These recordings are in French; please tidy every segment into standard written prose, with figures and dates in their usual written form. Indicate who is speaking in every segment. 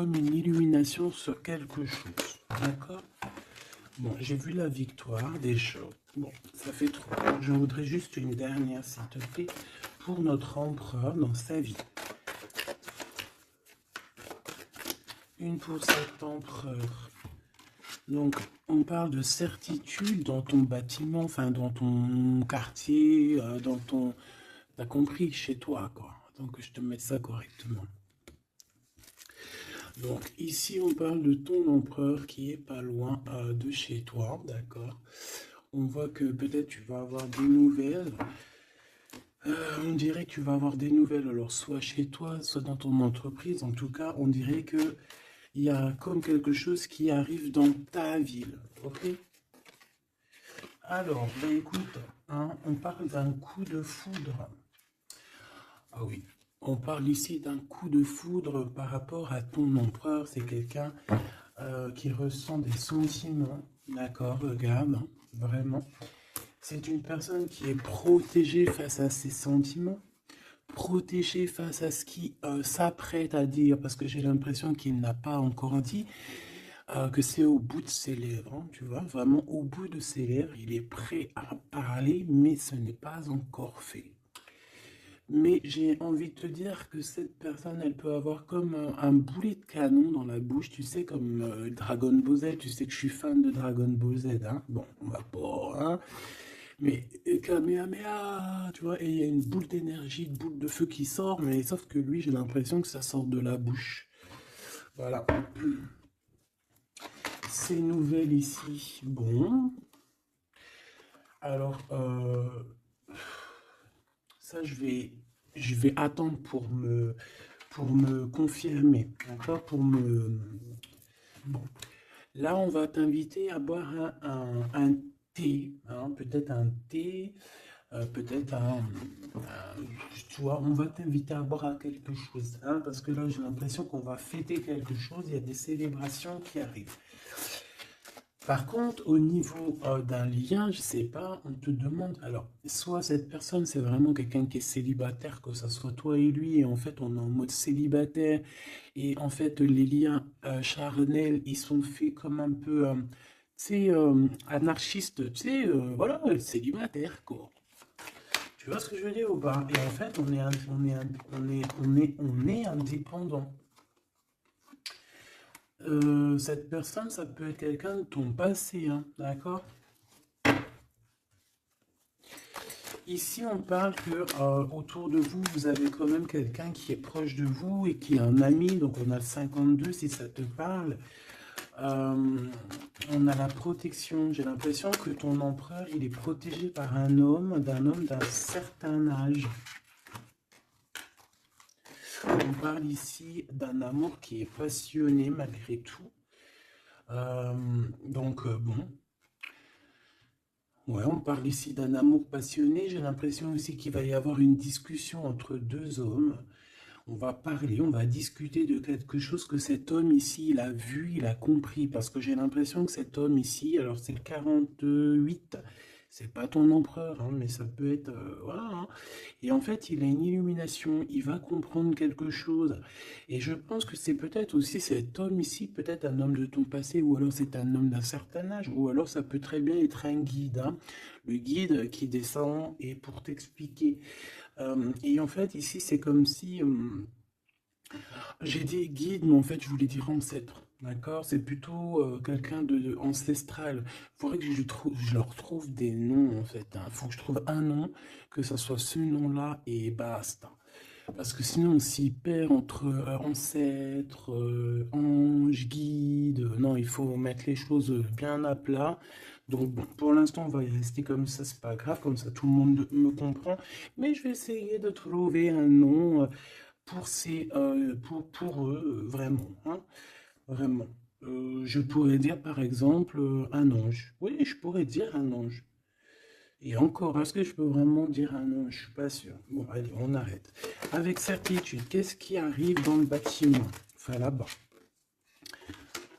Speaker 1: comme une illumination sur quelque chose. D'accord? Bon, j'ai vu la victoire déjà. Bon, ça fait trop. Je voudrais juste une dernière, s'il te plaît, pour notre empereur dans sa vie. Une pour cet empereur. Donc, on parle de certitude dans ton bâtiment, enfin, dans ton quartier, dans ton... T'as compris, chez toi, quoi. Donc, je te mets ça correctement. Donc, ici, on parle de ton empereur qui est pas loin de chez toi, d'accord? On voit que peut-être tu vas avoir des nouvelles. On dirait que tu vas avoir des nouvelles, alors soit chez toi, soit dans ton entreprise. En tout cas, on dirait que il y a comme quelque chose qui arrive dans ta ville, ok? Alors, ben écoute, hein, on parle d'un coup de foudre. Ah oui, on parle ici d'un coup de foudre par rapport à ton empereur. C'est quelqu'un qui ressent des sentiments, d'accord? Regarde, hein, vraiment. C'est une personne qui est protégée face à ses sentiments, protégée face à ce qui s'apprête à dire, parce que j'ai l'impression qu'il n'a pas encore dit, que c'est au bout de ses lèvres, hein, tu vois, vraiment au bout de ses lèvres, il est prêt à parler, mais ce n'est pas encore fait. Mais j'ai envie de te dire que cette personne, elle peut avoir comme un boulet de canon dans la bouche, tu sais, comme Dragon Ball Z, tu sais que je suis fan de Dragon Ball Z, hein. Bon, on va pas, hein. Mais Kamehameha, tu vois, et il y a une boule d'énergie, une boule de feu qui sort, mais sauf que lui, j'ai l'impression que ça sort de la bouche. Voilà. Ces nouvelles ici, bon. Alors, ça, je vais attendre pour me confirmer, d'accord? Pour me... Bon. Là, on va t'inviter à boire un thé, hein, peut-être un thé, peut-être tu vois, on va t'inviter à boire quelque chose, hein, parce que là, j'ai l'impression qu'on va fêter quelque chose, il y a des célébrations qui arrivent. Par contre, au niveau d'un lien, je sais pas, on te demande, alors, soit cette personne, c'est vraiment quelqu'un qui est célibataire, que ça soit toi et lui, et en fait, on est en mode célibataire, et en fait, les liens charnels, ils sont faits comme un peu, tu sais, anarchistes, tu sais, voilà, célibataire, quoi. Tu vois ce que je veux dire ou pas? Et en fait, on est indépendant. Cette personne, ça peut être quelqu'un de ton passé, hein, d'accord? Ici, on parle que autour de vous, vous avez quand même quelqu'un qui est proche de vous et qui est un ami. Donc, on a le 52 si ça te parle. On a la protection. J'ai l'impression que ton empereur, il est protégé par un homme d'un certain âge. On parle ici d'un amour qui est passionné malgré tout. Bon. Ouais, on parle ici d'un amour passionné. J'ai l'impression aussi qu'il va y avoir une discussion entre deux hommes. On va parler, on va discuter de quelque chose que cet homme ici, il a vu, il a compris. Parce que j'ai l'impression que cet homme ici, alors c'est le 48, c'est pas ton empereur, hein, mais ça peut être... voilà, hein. Et en fait, il a une illumination, il va comprendre quelque chose. Et je pense que c'est peut-être aussi cet homme ici, peut-être un homme de ton passé, ou alors c'est un homme d'un certain âge, ou alors ça peut très bien être un guide, hein. Le guide qui descend et pour t'expliquer. Et en fait, ici, c'est comme si... j'ai dit guide, mais en fait, je voulais dire ancêtre. D'accord? C'est plutôt quelqu'un de ancestral. Il faudrait que je leur trouve des noms, en fait, hein. Il faut que je trouve un nom, que ça soit ce nom-là, et basta. Parce que sinon, on s'y perd entre ancêtre, ange, guide. Non, il faut mettre les choses bien à plat. Donc, bon, pour l'instant, on va y rester comme ça, c'est pas grave, comme ça tout le monde me comprend. Mais je vais essayer de trouver un nom pour eux, vraiment, hein, vraiment. Je pourrais dire par exemple un ange. Oui, je pourrais dire un ange. Et encore, est-ce que je peux vraiment dire un ange? Je suis pas sûr. Bon, allez, on arrête. Avec certitude, qu'est-ce qui arrive dans le bâtiment? Enfin, là-bas.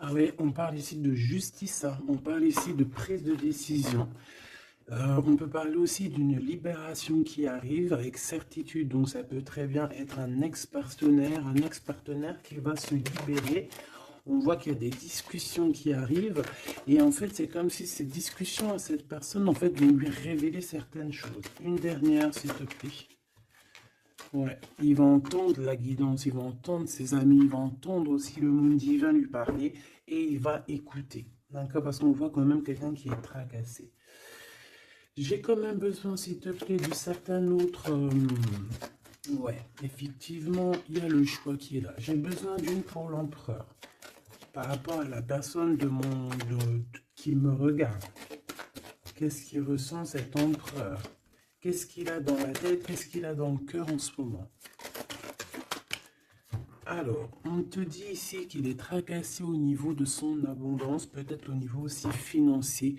Speaker 1: Ah oui, on parle ici de justice, hein. On parle ici de prise de décision. On peut parler aussi d'une libération qui arrive avec certitude. Donc ça peut très bien être un ex-partenaire qui va se libérer. On voit qu'il y a des discussions qui arrivent et en fait c'est comme si ces discussions à cette personne en fait vont lui révéler certaines choses. Une dernière s'il te plaît. Ouais, il va entendre la guidance, il va entendre ses amis, il va entendre aussi le monde divin lui parler et il va écouter. D'accord? Parce qu'on voit quand même quelqu'un qui est tracassé. J'ai quand même besoin, s'il te plaît, de certains autres. Ouais, effectivement, il y a le choix qui est là. J'ai besoin d'une pour l'empereur. Par rapport à la personne qui me regarde. Qu'est-ce qu'il ressent cet empereur? Qu'est-ce qu'il a dans la tête? Qu'est-ce qu'il a dans le cœur en ce moment? Alors, on te dit ici qu'il est tracassé au niveau de son abondance, peut-être au niveau aussi financier.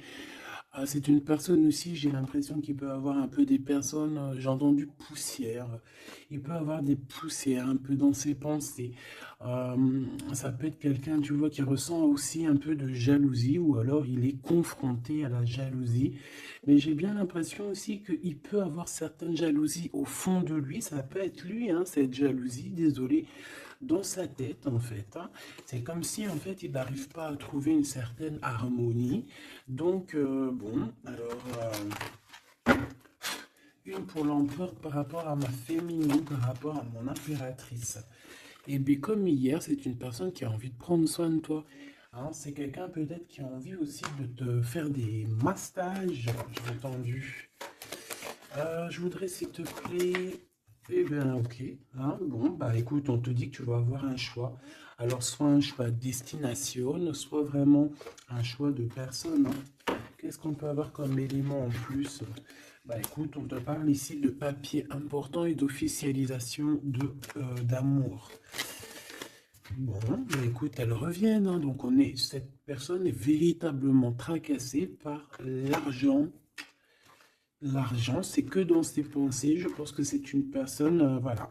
Speaker 1: C'est une personne aussi, j'ai l'impression qu'il peut avoir un peu des personnes, j'ai entendu poussière, il peut avoir des poussières un peu dans ses pensées. Ça peut être quelqu'un, tu vois, qui ressent aussi un peu de jalousie ou alors il est confronté à la jalousie. Mais j'ai bien l'impression aussi qu'il peut avoir certaines jalousies au fond de lui, ça peut être lui, hein, cette jalousie, désolé, dans sa tête en fait, hein. C'est comme si en fait il n'arrive pas à trouver une certaine harmonie. Donc bon, alors une pour l'empereur par rapport à ma féminine, par rapport à mon impératrice. Et bien comme hier, c'est une personne qui a envie de prendre soin de toi. Hein, c'est quelqu'un peut-être qui a envie aussi de te faire des massages, j'ai entendu. Je voudrais s'il te plaît. Eh bien, ok. Hein, bon, bah écoute, on te dit que tu vas avoir un choix. Alors, soit un choix destination, soit vraiment un choix de personne. Hein. Qu'est-ce qu'on peut avoir comme élément en plus? Bah écoute, on te parle ici de papier important et d'officialisation d'amour. Bon, bah écoute, elles reviennent. Hein, donc, cette personne est véritablement tracassée par l'argent. L'argent, c'est que dans ses pensées. Je pense que c'est une personne, voilà.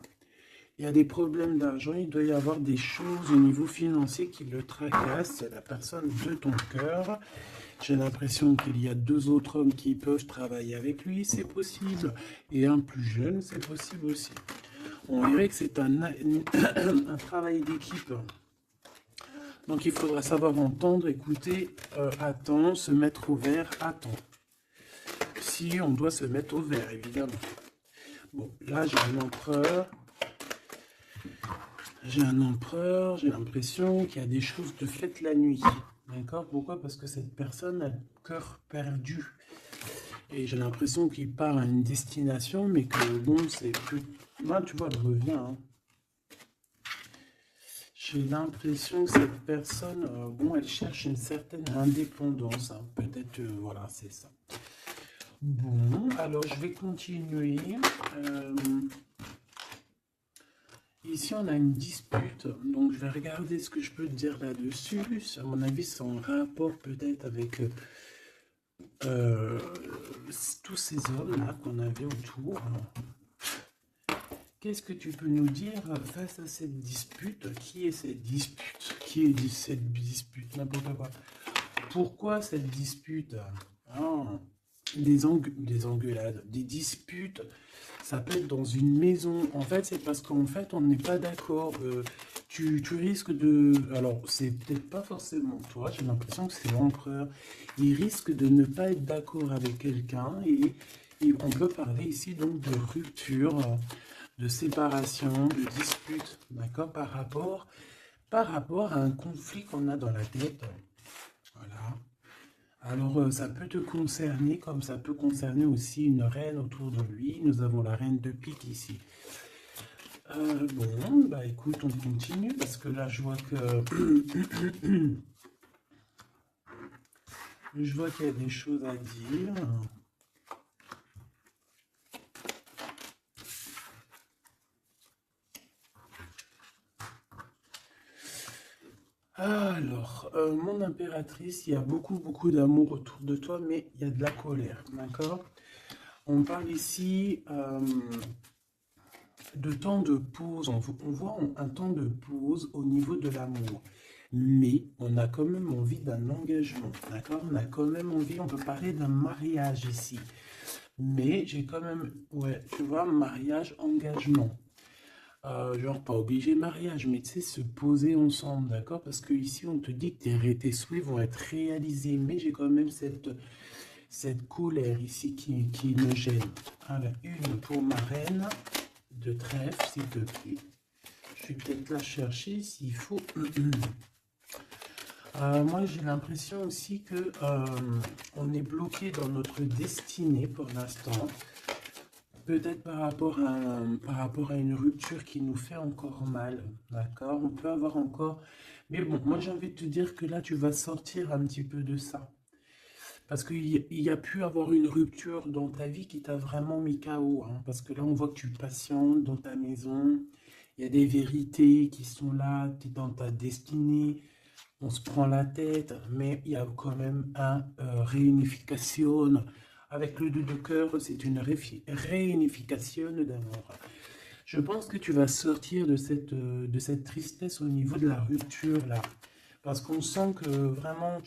Speaker 1: Il y a des problèmes d'argent, il doit y avoir des choses au niveau financier qui le tracassent. C'est la personne de ton cœur. J'ai l'impression qu'il y a deux autres hommes qui peuvent travailler avec lui, c'est possible. Et un plus jeune, c'est possible aussi. On dirait que c'est un travail d'équipe. Donc il faudra savoir entendre, écouter, attends, se mettre au vert, attends. Si on doit se mettre au vert, évidemment. Bon, là j'ai un empereur. J'ai l'impression qu'il y a des choses de faites la nuit. D'accord? Pourquoi? Parce que cette personne a le cœur perdu. Et j'ai l'impression qu'il part à une destination, mais que bon, c'est plus. Là, tu vois, elle revient. Hein. J'ai l'impression que cette personne, bon, elle cherche une certaine indépendance. Hein. Peut-être, voilà, c'est ça. Bon, alors je vais continuer. Ici, on a une dispute, donc je vais regarder ce que je peux te dire là-dessus. À mon avis, c'est en rapport peut-être avec euh, tous ces hommes-là qu'on avait autour. Qu'est-ce que tu peux nous dire face à cette dispute? Qui est cette dispute? Qui est cette dispute? N'importe quoi. Pourquoi cette dispute? Ah, des engueulades, des disputes. Ça peut être dans une maison. En fait, c'est parce qu'en fait, on n'est pas d'accord. Tu risques de... Alors, c'est peut-être pas forcément toi. J'ai l'impression que c'est l'empereur. Il risque de ne pas être d'accord avec quelqu'un. Et on peut parler ici donc de rupture, de séparation, de dispute. D'accord? Par rapport à un conflit qu'on a dans la tête. Voilà. Alors, ça peut te concerner comme ça peut concerner aussi une reine autour de lui. Nous avons la reine de pique ici. Bon, bah écoute, on continue parce que là, je vois que... je vois qu'il y a des choses à dire. Alors, mon impératrice, il y a beaucoup d'amour autour de toi, mais il y a de la colère, d'accord? On parle ici de temps de pause. On voit un temps de pause au niveau de l'amour. mais on a quand même envie d'un engagement, d'accord? On a quand même envie, on peut parler d'un mariage ici. Mais j'ai quand même, ouais, tu vois, mariage, engagement. Genre, pas obligé mariage, mais tu sais, se poser ensemble, d'accord? Parce que ici, on te dit que tes souhaits vont être réalisés, mais j'ai quand même cette colère ici qui me gêne. Alors, une pour ma reine de trèfle, s'il te plaît. Je vais peut-être la chercher s'il faut. Moi, j'ai l'impression aussi que on est bloqué dans notre destinée pour l'instant. Peut-être par rapport à une rupture qui nous fait encore mal, d'accord? On peut avoir encore... Mais bon, moi j'ai envie de te dire que là, tu vas sortir un petit peu de ça. Parce qu'il y a pu avoir une rupture dans ta vie qui t'a vraiment mis KO, hein. Parce que là, on voit que tu patientes dans ta maison. Il y a des vérités qui sont là, tu es dans ta destinée. On se prend la tête, mais il y a quand même un réunification. Avec le 2 de cœur, c'est une réunification d'amour. Je pense que tu vas sortir de cette tristesse au niveau de la rupture là. Parce qu'on sent que vraiment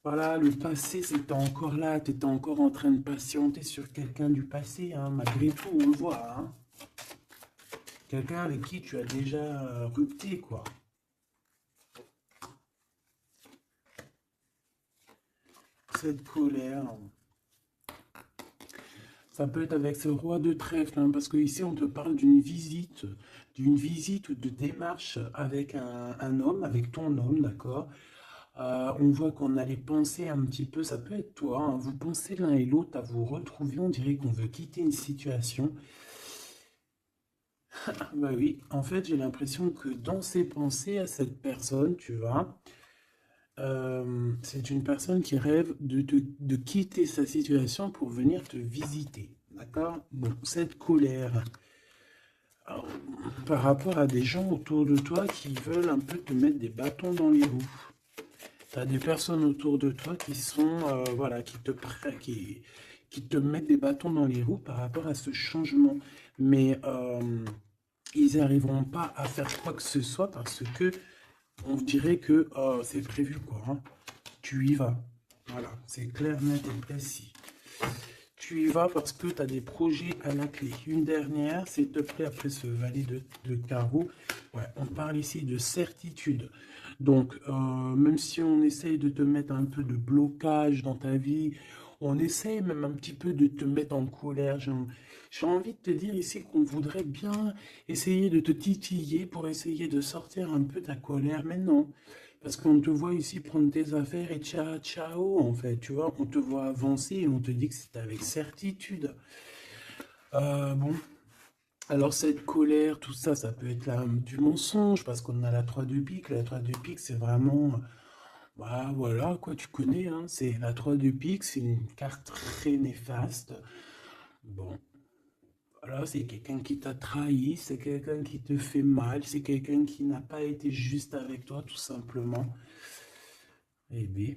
Speaker 1: voilà, le passé c'était encore là, tu étais encore en train de patienter sur quelqu'un du passé, hein, malgré tout, on le voit, hein. Quelqu'un avec qui tu as déjà rupté, quoi. Cette colère. Ça peut être avec ce roi de trèfle, hein, parce que ici on te parle d'une visite ou de démarche avec un homme, avec ton homme, d'accord? On voit qu'on a les pensées un petit peu, ça peut être toi, hein, vous pensez l'un et l'autre à vous retrouver, on dirait qu'on veut quitter une situation. Bah oui, en fait j'ai l'impression que dans ses pensées à cette personne, tu vois, c'est une personne qui rêve de quitter sa situation pour venir te visiter. D'accord? Bon, cette colère par rapport à des gens autour de toi qui veulent un peu te mettre des bâtons dans les roues. Tu as des personnes autour de toi qui sont, voilà, qui te mettent des bâtons dans les roues par rapport à ce changement. Mais ils n'arriveront pas à faire quoi que ce soit parce que on dirait que c'est prévu, quoi, hein. Tu y vas. Voilà, c'est clair, net et précis. Tu y vas parce que tu as des projets à la clé. Une dernière, s'il te plaît, après ce valet de carreau. Ouais, on parle ici de certitude. Donc, même si on essaye de te mettre un peu de blocage dans ta vie, on essaye même un petit peu de te mettre en colère. J'ai envie de te dire ici qu'on voudrait bien essayer de te titiller pour essayer de sortir un peu ta colère. Mais non, parce qu'on te voit ici prendre tes affaires et ciao, ciao, en fait, tu vois, on te voit avancer et on te dit que c'est avec certitude. Bon, alors cette colère, tout ça, ça peut être du mensonge, parce qu'on a la 3 de pique. La 3 de pique, c'est vraiment, bah voilà, quoi, tu connais, hein, c'est la 3 de pique, c'est une carte très néfaste. Bon, voilà, c'est quelqu'un qui t'a trahi, c'est quelqu'un qui te fait mal, c'est quelqu'un qui n'a pas été juste avec toi, tout simplement. Eh bien,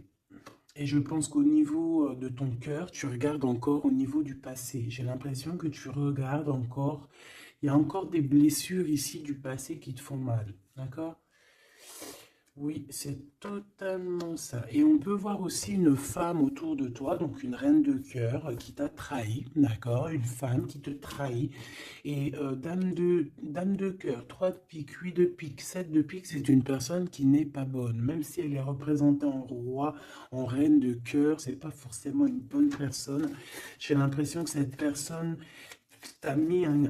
Speaker 1: et je pense qu'au niveau de ton cœur, tu regardes encore au niveau du passé. J'ai l'impression que tu regardes encore. Il y a encore des blessures ici du passé qui te font mal. D'accord? Oui, c'est totalement ça. Et on peut voir aussi une femme autour de toi, donc une reine de cœur qui t'a trahi, d'accord? Une femme qui te trahit. Et dame de cœur, 3 de pique, 8 de pique, 7 de pique, c'est une personne qui n'est pas bonne. Même si elle est représentée en roi, en reine de cœur, c'est pas forcément une bonne personne. J'ai l'impression que cette personne t'a mis un...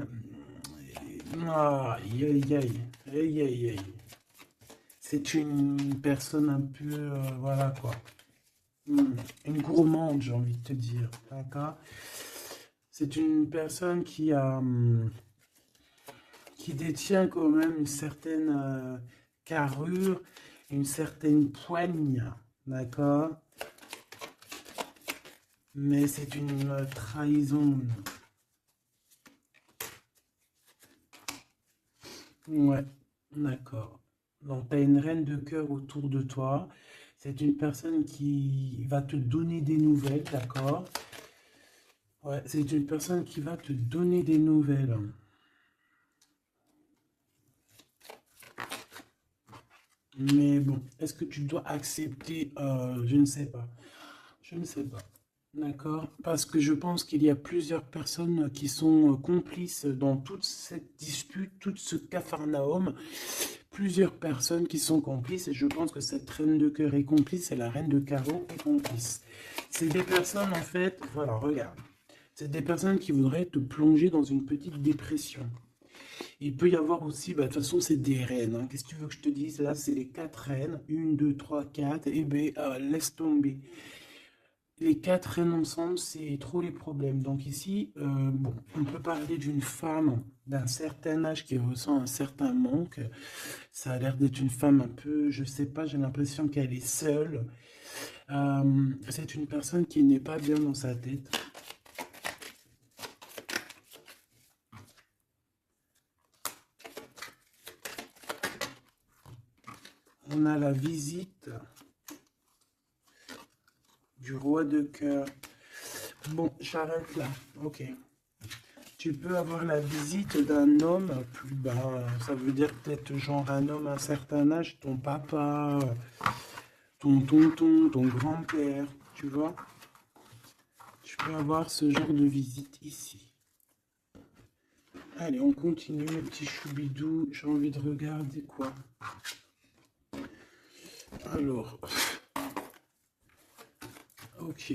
Speaker 1: Aïe, aïe, aïe, aïe, aïe, aïe. C'est une personne un peu, voilà quoi, une gourmande, j'ai envie de te dire, d'accord? C'est une personne qui détient quand même une certaine carrure, une certaine poigne, d'accord? Mais c'est une trahison. Ouais, d'accord. Donc, tu as une reine de cœur autour de toi. C'est une personne qui va te donner des nouvelles, d'accord? Ouais, c'est une personne qui va te donner des nouvelles. Mais bon, est-ce que tu dois accepter? Je ne sais pas. Je ne sais pas. D'accord? Parce que je pense qu'il y a plusieurs personnes qui sont complices dans toute cette dispute, tout ce capharnaüm. Plusieurs personnes qui sont complices et je pense que cette reine de cœur est complice et la reine de carreau est complice. C'est des personnes, en fait, voilà, regarde. C'est des personnes qui voudraient te plonger dans une petite dépression. Il peut y avoir aussi, bah, de toute façon, c'est des reines, hein. Qu'est-ce que tu veux que je te dise? Là, c'est les quatre reines. Une, deux, trois, quatre. Et ben, laisse tomber. Les quatre reines ensemble, c'est trop les problèmes. Donc ici, bon, on peut parler d'une femme d'un certain âge qui ressent un certain manque. Ça a l'air d'être une femme un peu, je sais pas, j'ai l'impression qu'elle est seule. C'est une personne qui n'est pas bien dans sa tête. On a la visite du roi de cœur. Bon, j'arrête là. Ok. Tu peux avoir la visite d'un homme plus bas. Ça veut dire peut-être genre un homme à un certain âge, ton papa, ton tonton, ton grand-père, tu vois. Tu peux avoir ce genre de visite ici. Allez, on continue, mes petits choubidous. J'ai envie de regarder quoi. Alors, ok.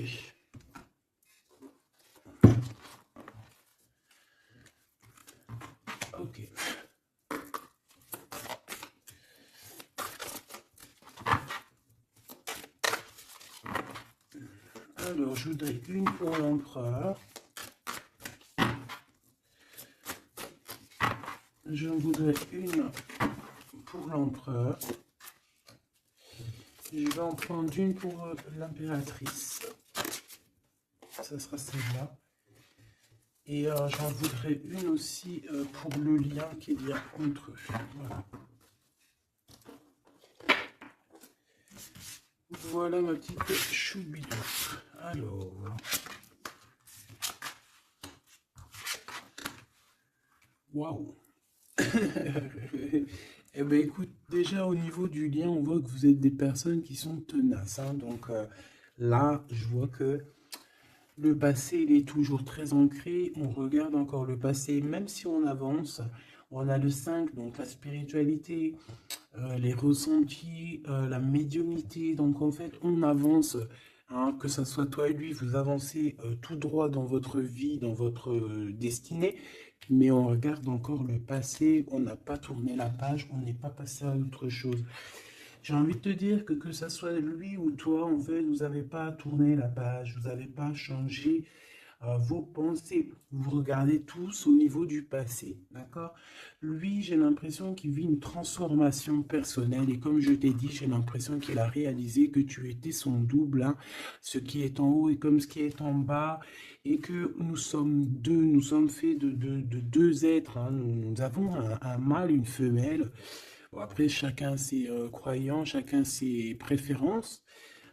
Speaker 1: Ok. Alors, je voudrais une pour l'empereur. Je voudrais une pour l'empereur. Je vais en prendre une pour l'impératrice. Ça sera celle-là. Et j'en voudrais une aussi pour le lien qu'il y a entre eux. Voilà. Voilà ma petite choubidou. Alors. Waouh. Eh bien, écoute, déjà au niveau du lien, on voit que vous êtes des personnes qui sont tenaces, hein. Donc là, je vois que le passé, il est toujours très ancré. On regarde encore le passé, même si on avance. On a le 5, donc la spiritualité, les ressentis, la médiumnité. Donc en fait, on avance, hein, que ce soit toi et lui, vous avancez tout droit dans votre vie, dans votre destinée. Mais on regarde encore le passé, on n'a pas tourné la page, on n'est pas passé à autre chose. J'ai envie de te dire que ce soit lui ou toi, en fait, vous n'avez pas tourné la page, vous n'avez pas changé vos pensées. Vous regardez tous au niveau du passé, d'accord? Lui, j'ai l'impression qu'il vit une transformation personnelle et comme je t'ai dit, j'ai l'impression qu'il a réalisé que tu étais son double, hein. Ce qui est en haut est comme ce qui est en bas et que nous sommes deux, nous sommes faits de deux êtres, hein. Nous avons un mâle, une femelle. Bon, après, chacun ses croyances, chacun ses préférences,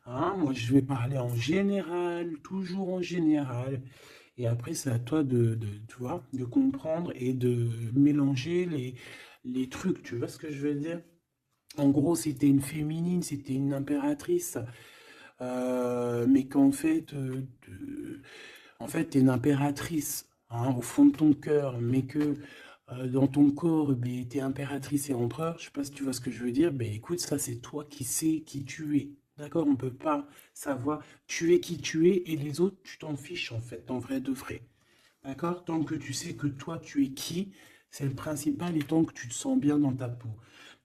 Speaker 1: hein. Moi, je vais parler en général, toujours en général. Et après, c'est à toi tu vois, de comprendre et de mélanger les trucs. Tu vois ce que je veux dire? En gros, c'était une féminine, c'était une impératrice, mais qu'en fait, en fait, t'es une impératrice, hein, au fond de ton cœur, mais que dans ton corps, ben, t'es impératrice et empereur. Je sais pas si tu vois ce que je veux dire. Ben écoute, ça c'est toi qui sais qui tu es. D'accord? On peut pas savoir. Tu es qui tu es et les autres, tu t'en fiches en fait, en vrai de vrai. D'accord? Tant que tu sais que toi tu es qui, c'est le principal et tant que tu te sens bien dans ta peau.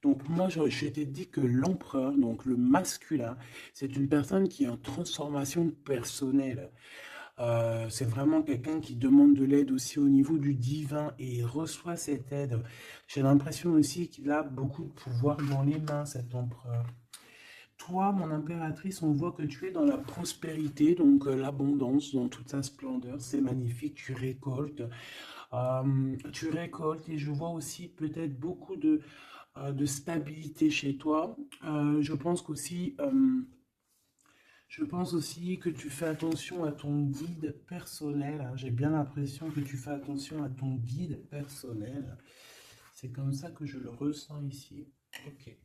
Speaker 1: Donc moi, je t'ai dit que l'empereur, donc le masculin, c'est une personne qui est en transformation personnelle. C'est vraiment quelqu'un qui demande de l'aide aussi au niveau du divin et il reçoit cette aide. J'ai l'impression aussi qu'il a beaucoup de pouvoir dans les mains, cet empereur. Toi, mon impératrice, on voit que tu es dans la prospérité, donc l'abondance dans toute sa splendeur. C'est magnifique, tu récoltes et je vois aussi peut-être beaucoup de stabilité chez toi. Je pense qu'aussi... je pense aussi que tu fais attention à ton guide personnel, hein. J'ai bien l'impression que tu fais attention à ton guide personnel. C'est comme ça que je le ressens ici. Ok.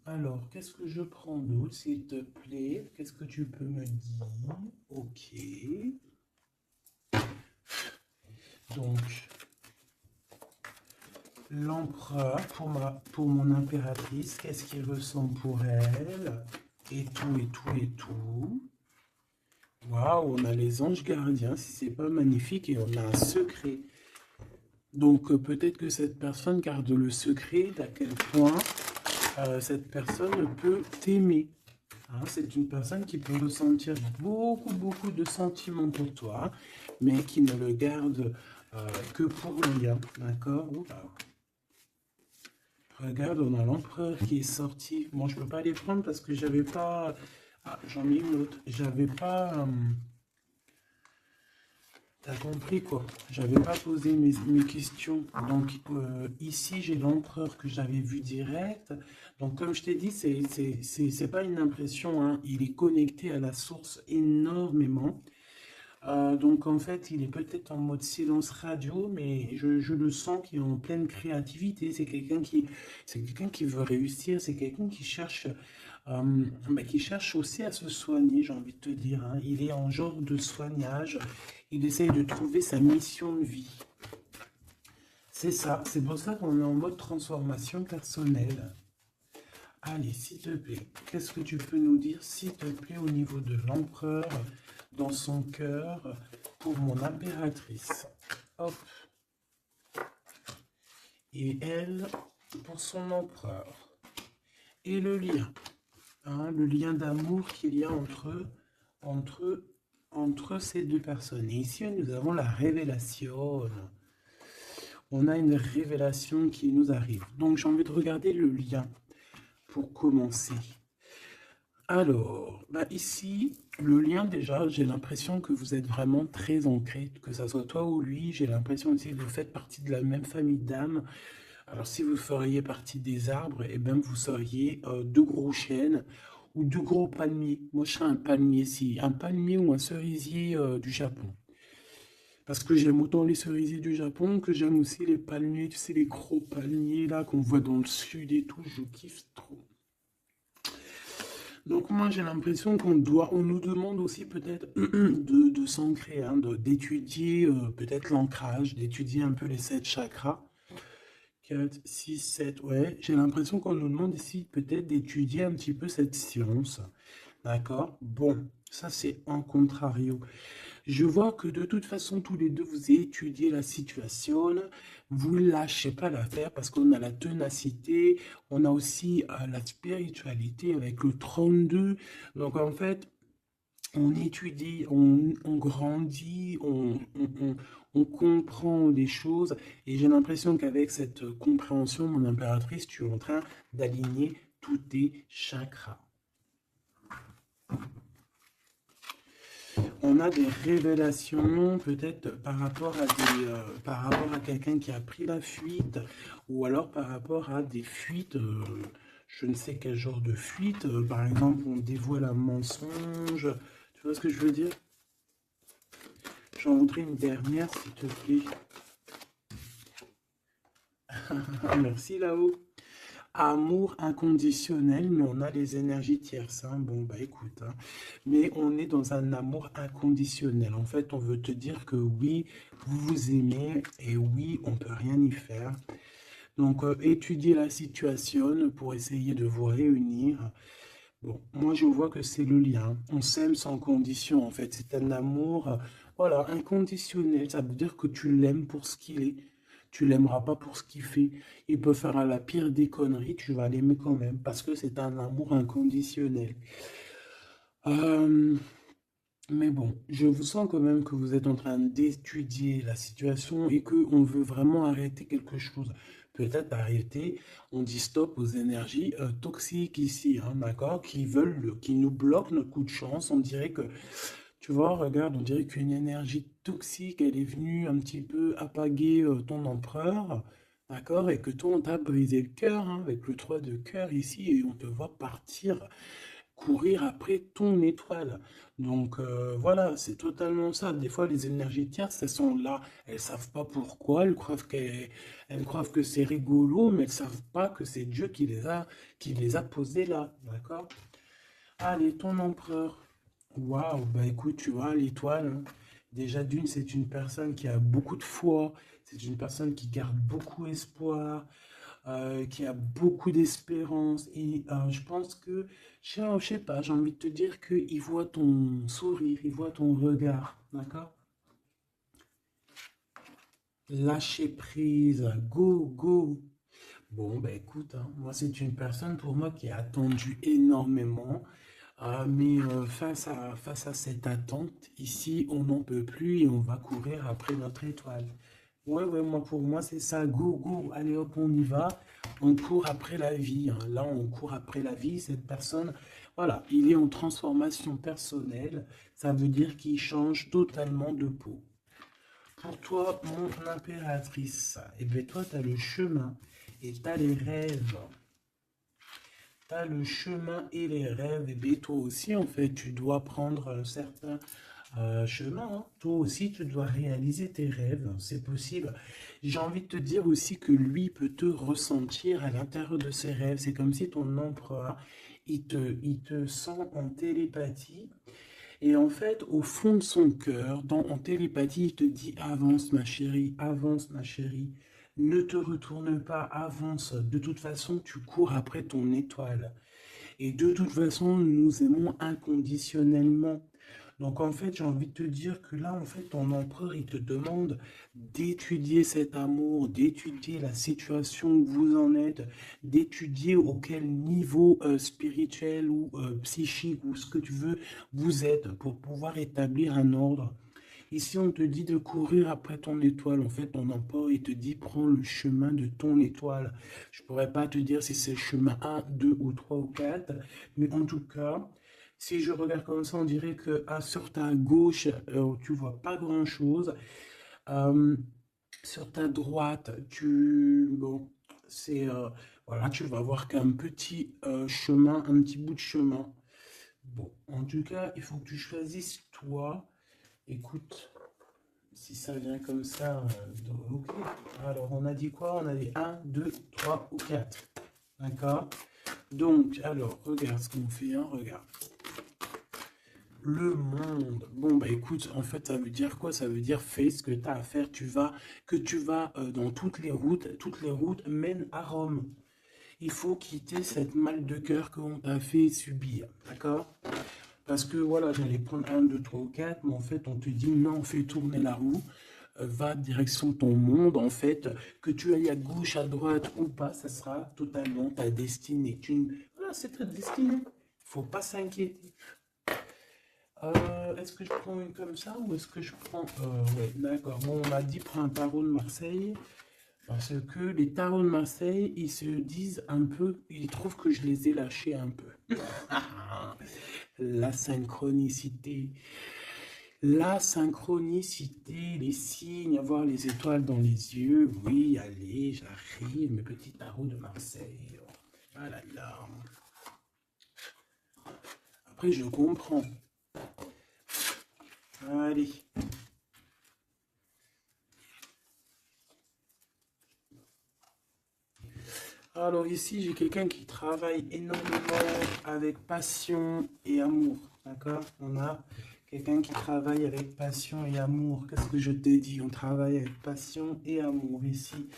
Speaker 1: Alors, qu'est-ce que je prends d'autre, s'il te plaît? Qu'est-ce que tu peux me dire? Ok. Donc, l'empereur pour mon impératrice, qu'est-ce qu'il ressent pour elle? Et tout, et tout, et tout. Waouh, on a les anges gardiens, si c'est pas magnifique, et on a un secret. Donc, peut-être que cette personne garde le secret d'à quel point cette personne peut t'aimer. Hein, c'est une personne qui peut ressentir beaucoup, beaucoup de sentiments pour toi, mais qui ne le garde que pour lui. Hein, d'accord? Oula. Regarde, on a l'empereur qui est sorti. Bon, je peux pas les prendre parce que j'avais pas... Ah, j'en ai une autre. J'avais pas... T'as compris quoi? J'avais pas posé mes questions. Donc ici j'ai l'empereur que j'avais vu direct. Donc comme je t'ai dit, c'est pas une impression, hein. Il est connecté à la source énormément. Donc en fait, il est peut-être en mode silence radio, mais je le sens qu'il est en pleine créativité. C'est quelqu'un qui veut réussir, c'est quelqu'un qui cherche aussi à se soigner, j'ai envie de te dire. Hein. Il est en genre de soignage. Il essaye de trouver sa mission de vie. C'est ça. C'est pour ça qu'on est en mode transformation personnelle. Allez, s'il te plaît, qu'est-ce que tu peux nous dire, s'il te plaît, au niveau de l'empereur, dans son cœur, pour mon impératrice? Hop. Et elle, pour son empereur. Et le lien. Hein, le lien d'amour qu'il y a entre, entre ces deux personnes. Et ici, nous avons la révélation. On a une révélation qui nous arrive. Donc, j'ai envie de regarder le lien pour commencer. Alors, bah ici, le lien déjà, j'ai l'impression que vous êtes vraiment très ancrés, que ça soit toi ou lui. J'ai l'impression aussi que vous faites partie de la même famille d'âmes. Alors, si vous feriez partie des arbres, eh bien, vous seriez deux gros chênes ou deux gros palmiers. Moi, je serais un palmier, si, un palmier ou un cerisier du Japon. Parce que j'aime autant les cerisiers du Japon que j'aime aussi les palmiers, tu sais, les gros palmiers là qu'on voit dans le sud et tout, je kiffe trop. Donc moi j'ai l'impression on nous demande aussi peut-être de s'ancrer, hein, d'étudier peut-être l'ancrage, d'étudier un peu les 7 chakras. 4, 6, 7, ouais. J'ai l'impression qu'on nous demande ici peut-être d'étudier un petit peu cette science. D'accord? Bon, ça c'est en contrario. Je vois que de toute façon, tous les deux, vous étudiez la situation. Vous ne lâchez pas l'affaire parce qu'on a la ténacité, on a aussi la spiritualité avec le 32. Donc en fait, on étudie, on grandit, on comprend les choses. Et j'ai l'impression qu'avec cette compréhension, mon impératrice, tu es en train d'aligner tous tes chakras. On a des révélations peut-être par rapport à quelqu'un qui a pris la fuite ou alors par rapport à des fuites, je ne sais quel genre de fuite, par exemple on dévoile un mensonge, tu vois ce que je veux dire? J'en voudrais une dernière s'il te plaît. Merci là-haut. Amour inconditionnel, mais on a les énergies tierces. Hein. Bon, bah écoute, hein. Mais on est dans un amour inconditionnel. En fait, on veut te dire que oui, vous vous aimez et oui, on peut rien y faire. Donc, étudiez la situation pour essayer de vous réunir. Bon, moi je vois que c'est le lien. On s'aime sans condition, en fait. C'est un amour, voilà, inconditionnel. Ça veut dire que tu l'aimes pour ce qu'il est. Tu l'aimeras pas pour ce qu'il fait. Il peut faire la pire des conneries, tu vas l'aimer quand même, parce que c'est un amour inconditionnel. Euh, mais bon, je vous sens quand même que vous êtes en train d'étudier la situation et que on veut vraiment arrêter quelque chose. Peut-être arrêter, on dit stop aux énergies toxiques ici, hein, d'accord, qui nous bloquent notre coup de chance. On dirait que, tu vois, regarde, on dirait qu'une énergie toxique, elle est venue un petit peu apaguer ton empereur, d'accord, et que toi, on t'a brisé le cœur, hein, avec le 3 de cœur ici, et on te voit partir courir après ton étoile. Donc voilà, c'est totalement ça. Des fois, les énergies tierces, elles sont là, elles savent pas pourquoi, elles croient que c'est rigolo, mais elles savent pas que c'est Dieu qui les a posées là, d'accord? Allez, ton empereur. Waouh, bah écoute, tu vois, l'étoile, hein, déjà d'une, c'est une personne qui a beaucoup de foi, c'est une personne qui garde beaucoup espoir, qui a beaucoup d'espérance. Et je pense que, je sais pas, j'ai envie de te dire qu'il voit ton sourire, il voit ton regard, d'accord? Lâcher prise, go, go. Bon, bah écoute, hein, moi c'est une personne pour moi qui a attendu énormément. Mais face à cette attente, ici, on n'en peut plus et on va courir après notre étoile. Ouais, ouais, moi, pour moi, c'est ça. Go, go, allez hop, on y va. On court après la vie, hein. Là, on court après la vie. Cette personne, voilà, il est en transformation personnelle. Ça veut dire qu'il change totalement de peau. Pour toi, mon impératrice, eh bien, toi, tu as le chemin et tu as les rêves. T'as le chemin et les rêves, et bien toi aussi, en fait, tu dois prendre un certain chemin, hein. Toi aussi, tu dois réaliser tes rêves, c'est possible. J'ai envie de te dire aussi que lui peut te ressentir à l'intérieur de ses rêves. C'est comme si ton empereur, il te sent en télépathie. Et en fait, au fond de son cœur, en télépathie, il te dit avance ma chérie, ne te retourne pas, avance. De toute façon, tu cours après ton étoile. Et de toute façon, nous nous aimons inconditionnellement. Donc en fait, j'ai envie de te dire que là, en fait, ton empereur, il te demande d'étudier cet amour, d'étudier la situation où vous en êtes, d'étudier auquel niveau spirituel ou psychique ou ce que tu veux vous êtes pour pouvoir établir un ordre. Ici, on te dit de courir après ton étoile. En fait, ton empereur, il te dit prends le chemin de ton étoile. Je pourrais pas te dire si c'est le chemin un, 2 ou 3 ou 4, mais en tout cas, si je regarde comme ça, on dirait que sur ta gauche, tu vois pas grand-chose. Euh, Sur ta droite, bon, c'est, voilà, tu vas voir qu'un petit chemin, un petit bout de chemin. Bon, en tout cas, il faut que tu choisisses toi. Écoute, si ça vient comme ça, ok. Alors, on a dit quoi? On a dit un, 2, 3 ou 4. D'accord? Donc, alors, regarde ce qu'on fait, hein, regarde. Le monde. Bon, bah écoute, en fait, ça veut dire quoi? Ça veut dire fais ce que tu as à faire. Tu vas dans toutes les routes mènent à Rome. Il faut quitter cette mal de cœur qu'on t'a fait subir. D'accord? Parce que voilà, j'allais prendre un, 2, 3 ou 4, mais en fait, on te dit non, fais tourner la roue, va direction ton monde, en fait, que tu ailles à gauche, à droite ou pas, ça sera totalement ta destinée. Voilà, c'est ta destinée. Faut pas s'inquiéter. Est-ce que je prends une comme ça ou est-ce que je prends... ouais, d'accord. Bon, on m'a dit prends un tarot de Marseille. Parce que les tarots de Marseille, ils se disent un peu, ils trouvent que je les ai lâchés un peu. La synchronicité. La synchronicité, les signes, avoir les étoiles dans les yeux. Oui, allez, j'arrive, mes petits tarots de Marseille. Ah là là. Après, je comprends. Allez. Alors ici, j'ai quelqu'un qui travaille énormément avec passion et amour. D'accord? On a quelqu'un qui travaille avec passion et amour. Qu'est-ce que je t'ai dit? On travaille avec passion et amour ici.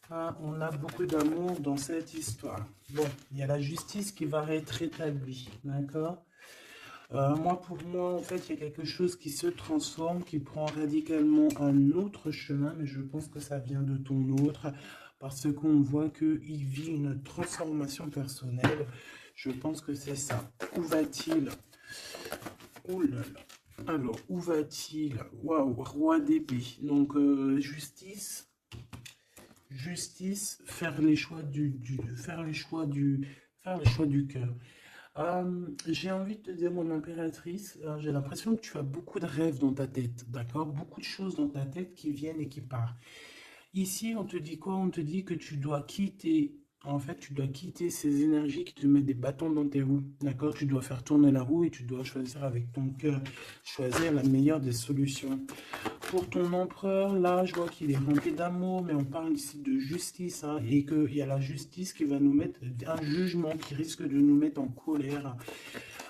Speaker 1: Ah, on a beaucoup d'amour dans cette histoire. Bon, il y a la justice qui va être rétablie. D'accord? Moi, pour moi, en fait, il y a quelque chose qui se transforme, qui prend radicalement un autre chemin, mais je pense que ça vient de ton autre, parce qu'on voit qu'il vit une transformation personnelle. Je pense que c'est ça. Où va-t-il? Ouh là là. Alors, où va-t-il? Waouh, roi d'épée. Donc, justice, faire les choix faire les choix du cœur. J'ai envie de te dire, mon impératrice, j'ai l'impression que tu as beaucoup de rêves dans ta tête, d'accord? Beaucoup de choses dans ta tête qui viennent et qui partent. Ici, on te dit quoi? On te dit que tu dois quitter En fait, tu dois quitter ces énergies qui te mettent des bâtons dans tes roues. D'accord? Tu dois faire tourner la roue et tu dois choisir avec ton cœur, choisir la meilleure des solutions. Pour ton empereur, là, je vois qu'il est rempli d'amour, mais on parle ici de justice, hein, et qu'il y a la justice qui va nous mettre un jugement qui risque de nous mettre en colère.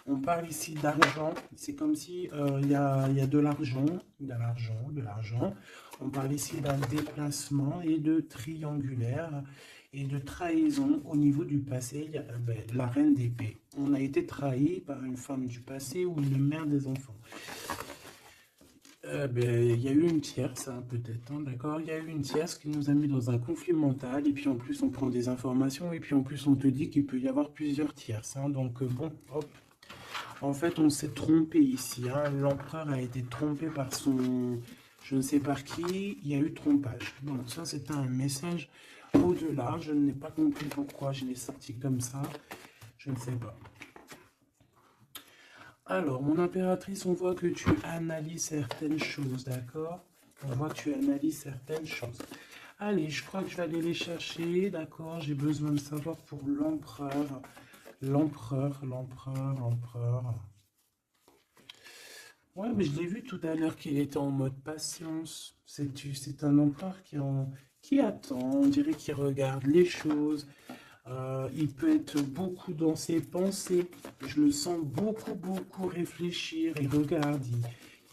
Speaker 1: On parle ici d'argent. C'est comme si il y a de l'argent, de l'argent. On parle ici d'un déplacement et de triangulaire et de trahison au niveau du passé. Il y a la reine d'épée. On a été trahi par une femme du passé ou une mère des enfants. Il y a eu une tierce, hein, peut-être, hein, d'accord? Il y a eu une tierce qui nous a mis dans un conflit mental, et puis en plus on prend des informations, et puis en plus on te dit qu'il peut y avoir plusieurs tierces, hein, donc bon, hop. En fait, on s'est trompé ici, hein. L'empereur a été trompé par son... Je ne sais par qui, il y a eu trompage. Donc ça, c'était un message au-delà. Je n'ai pas compris pourquoi je l'ai sorti comme ça. Je ne sais pas. Alors, mon impératrice, on voit que tu analyses certaines choses, d'accord? On voit que tu analyses certaines choses. Allez, je crois que je vais aller les chercher, d'accord? J'ai besoin de savoir pour l'empereur. L'empereur. Ouais, mais je l'ai vu tout à l'heure qu'il était en mode patience. C'est un empereur qui attend, on dirait qu'il regarde les choses. Il peut être beaucoup dans ses pensées. Je le sens beaucoup réfléchir. Il regarde,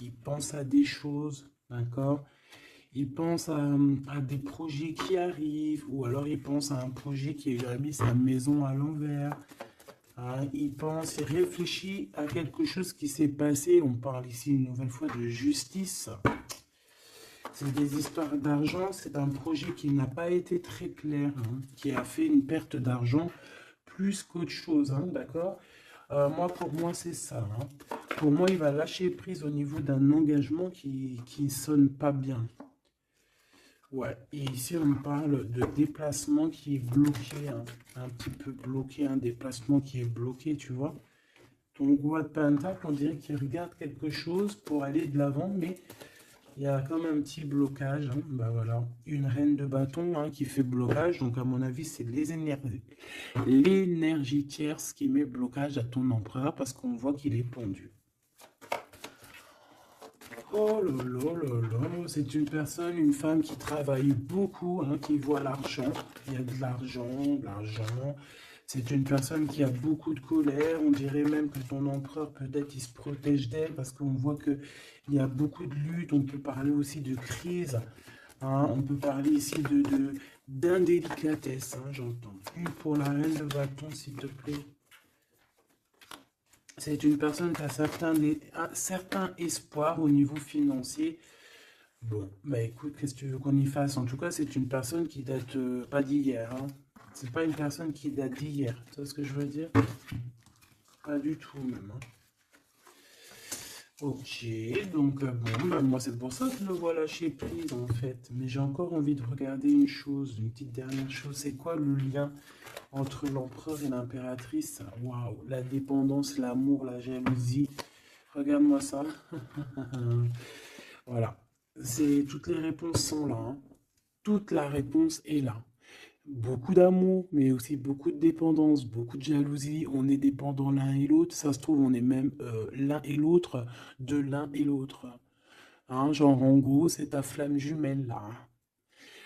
Speaker 1: il pense à des choses, d'accord? Il pense à des projets qui arrivent, ou alors il pense à un projet qui a mis sa maison à l'envers. Hein, il pense, il réfléchit à quelque chose qui s'est passé. On parle ici une nouvelle fois de justice. C'est des histoires d'argent. C'est un projet qui n'a pas été très clair, hein, qui a fait une perte d'argent plus qu'autre chose, hein, d'accord? Pour moi, c'est ça, hein. Pour moi, il va lâcher prise au niveau d'un engagement qui ne sonne pas bien. Ouais, et ici on parle de déplacement qui est bloqué, hein, un petit peu bloqué, un déplacement qui est bloqué, tu vois. Donc roi de Pentacle, on dirait qu'il regarde quelque chose pour aller de l'avant, mais il y a comme un petit blocage, hein. Bah voilà, une reine de bâton, hein, qui fait blocage, donc à mon avis c'est l'énergie tierce qui met blocage à ton empereur parce qu'on voit qu'il est pendu. Oh là, c'est une personne, une femme qui travaille beaucoup, hein, qui voit l'argent. Il y a de l'argent. C'est une personne qui a beaucoup de colère. On dirait même que ton empereur, peut-être, il se protège d'elle parce qu'on voit qu'il y a beaucoup de luttes. On peut parler aussi de crise, hein. On peut parler ici d'indélicatesse, hein, j'entends. Une pour la reine de bâton, s'il te plaît. C'est une personne qui a un certain espoir au niveau financier. Bon, bah écoute, qu'est-ce que tu veux qu'on y fasse? En tout cas, c'est une personne qui date pas d'hier, hein. C'est pas une personne qui date d'hier. Tu vois ce que je veux dire? Pas du tout même, hein. Ok, donc bon, bah, moi c'est pour ça que je le vois lâcher prise en fait. Mais j'ai encore envie de regarder une chose, une petite dernière chose. C'est quoi le lien entre l'empereur et l'impératrice? Waouh, la dépendance, l'amour, la jalousie. Regarde-moi ça. Voilà. Toutes les réponses sont là, hein. Toute la réponse est là. Beaucoup d'amour, mais aussi beaucoup de dépendance, beaucoup de jalousie. On est dépendants l'un et l'autre. Ça se trouve, on est même l'un et l'autre de l'un et l'autre. Hein, genre, en gros, c'est ta flamme jumelle là, hein.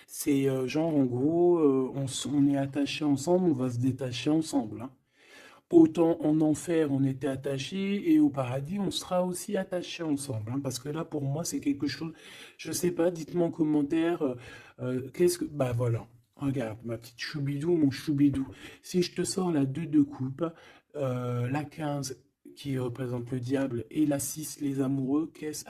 Speaker 1: C'est genre, en gros, on est attachés ensemble, on va se détacher ensemble, hein. Autant en enfer, on était attachés, et au paradis, on sera aussi attachés ensemble, hein, parce que là, pour moi, c'est quelque chose, je sais pas, dites-moi en commentaire, qu'est-ce que... Bah voilà, regarde, ma petite choubidou, mon choubidou. Si je te sors la 2 de coupe, la 15 qui représente le diable, et la 6 les amoureux, qu'est-ce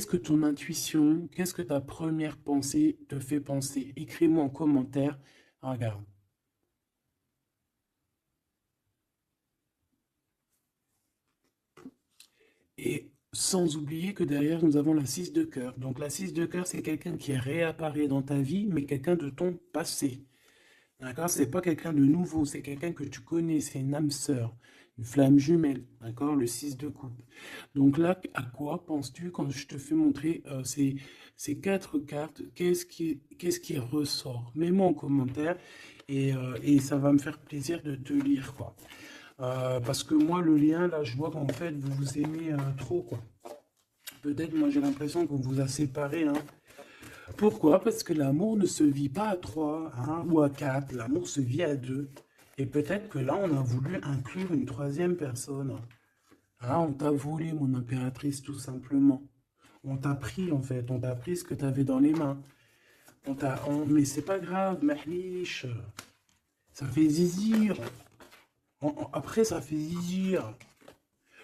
Speaker 1: que ton intuition, qu'est-ce que ta première pensée te fait penser? Écris-moi en commentaire, regarde. Et sans oublier que derrière, nous avons la 6 de cœur. Donc la 6 de cœur, c'est quelqu'un qui réapparaît dans ta vie, mais quelqu'un de ton passé. D'accord? C'est pas quelqu'un de nouveau, c'est quelqu'un que tu connais, c'est une âme sœur, une flamme jumelle. D'accord? Le 6 de coupe. Donc là, à quoi penses-tu quand je te fais montrer ces 4 cartes? Qu'est-ce qui ressort? Mets-moi en commentaire. Et ça va me faire plaisir de te lire, quoi. Parce que moi, le lien, là, je vois qu'en fait, vous vous aimez trop, quoi. Peut-être, moi, j'ai l'impression qu'on vous a séparés, hein. Pourquoi? Parce que l'amour ne se vit pas à trois, hein, ou à quatre. L'amour se vit à deux. Et peut-être que là, on a voulu inclure une troisième personne. Ah, on t'a volé, mon impératrice, tout simplement. On t'a pris, en fait. On t'a pris ce que tu avais dans les mains. Mais c'est pas grave, mahlish. Ça fait zizir. Après, ça fait zizir.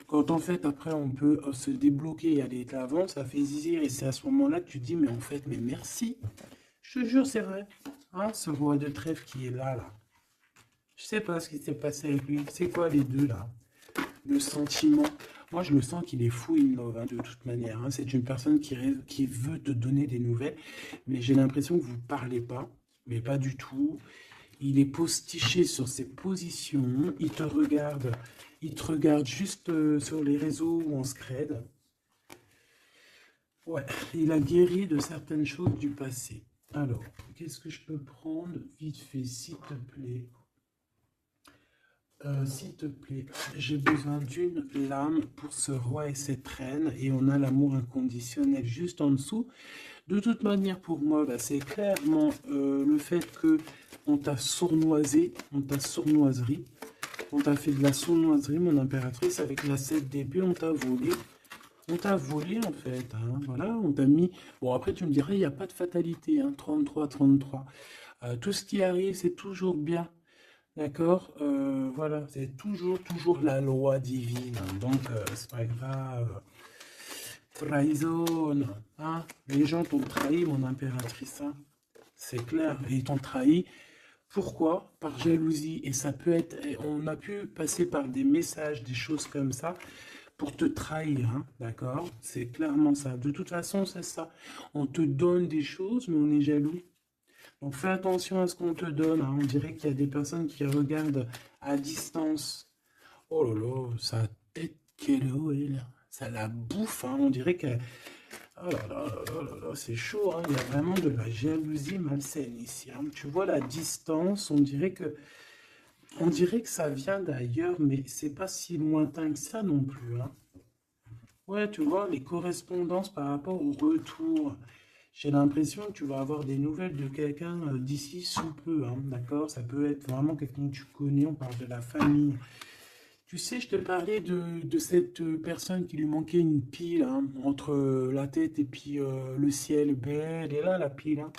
Speaker 1: Quand en fait, après, on peut se débloquer et aller de l'avant, ça fait zizir. Et c'est à ce moment-là que tu te dis, mais en fait, mais merci. Je te jure, c'est vrai. Hein, ce roi de trèfle qui est là, là. Je sais pas ce qui s'est passé avec lui. C'est quoi les deux, là? Le sentiment. Moi, je le sens qu'il est fou in love, hein, de toute manière, hein. C'est une personne qui veut te donner des nouvelles. Mais j'ai l'impression que vous ne parlez pas. Mais pas du tout. Il est postiché sur ses positions. Il te regarde juste sur les réseaux où on se crède. Ouais, il a guéri de certaines choses du passé. Alors, qu'est-ce que je peux prendre vite fait, s'il te plaît? S'il te plaît, j'ai besoin d'une lame pour ce roi et cette reine, et on a l'amour inconditionnel juste en dessous. De toute manière, pour moi, bah, c'est clairement le fait que on t'a sournoisé, on t'a sournoiserie, on t'a fait de la sournoiserie, mon impératrice, avec la 7 d'épée, on t'a volé. On t'a volé en fait, hein, voilà, on t'a mis... Bon, après tu me dirais, il n'y a pas de fatalité, hein, 33, 33. Tout ce qui arrive, c'est toujours bien, d'accord? Voilà, c'est toujours la loi divine, hein, donc c'est pas grave. Trahison, hein? Les gens t'ont trahi, mon impératrice, hein. C'est clair, et ils t'ont trahi. Pourquoi? Par jalousie. Et ça peut être... On a pu passer par des messages, des choses comme ça, pour te trahir, hein, d'accord? C'est clairement ça. De toute façon, c'est ça. On te donne des choses, mais on est jaloux. Donc fais attention à ce qu'on te donne, hein. On dirait qu'il y a des personnes qui regardent à distance. Oh là là, sa tête, quelle est là. Ça la bouffe, hein. On dirait qu'elle... Oh là là, oh là là, c'est chaud, hein. Il y a vraiment de la jalousie malsaine ici, hein. Tu vois la distance, on dirait que ça vient d'ailleurs, mais c'est pas si lointain que ça non plus, hein. Ouais, tu vois, les correspondances par rapport au retour. J'ai l'impression que tu vas avoir des nouvelles de quelqu'un d'ici sous peu, hein, d'accord? Ça peut être vraiment quelqu'un que tu connais, on parle de la famille. Tu sais, je te parlais de cette personne qui lui manquait une pile, hein, entre la tête et puis le ciel. Ben, elle est là, la pile, hein.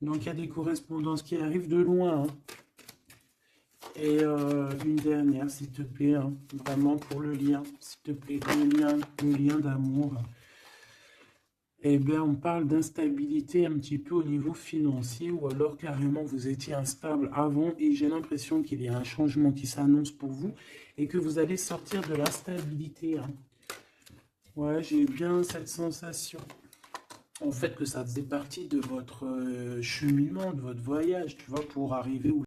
Speaker 1: Donc, il y a des correspondances qui arrivent de loin, hein. Et une dernière, s'il te plaît, hein, vraiment pour le lien, s'il te plaît, le lien d'amour. Eh bien, on parle d'instabilité un petit peu au niveau financier, ou alors carrément vous étiez instable avant, et j'ai l'impression qu'il y a un changement qui s'annonce pour vous, et que vous allez sortir de l'instabilité, hein. Ouais, j'ai bien cette sensation. En fait, que ça faisait partie de votre cheminement, de votre voyage, tu vois, pour arriver où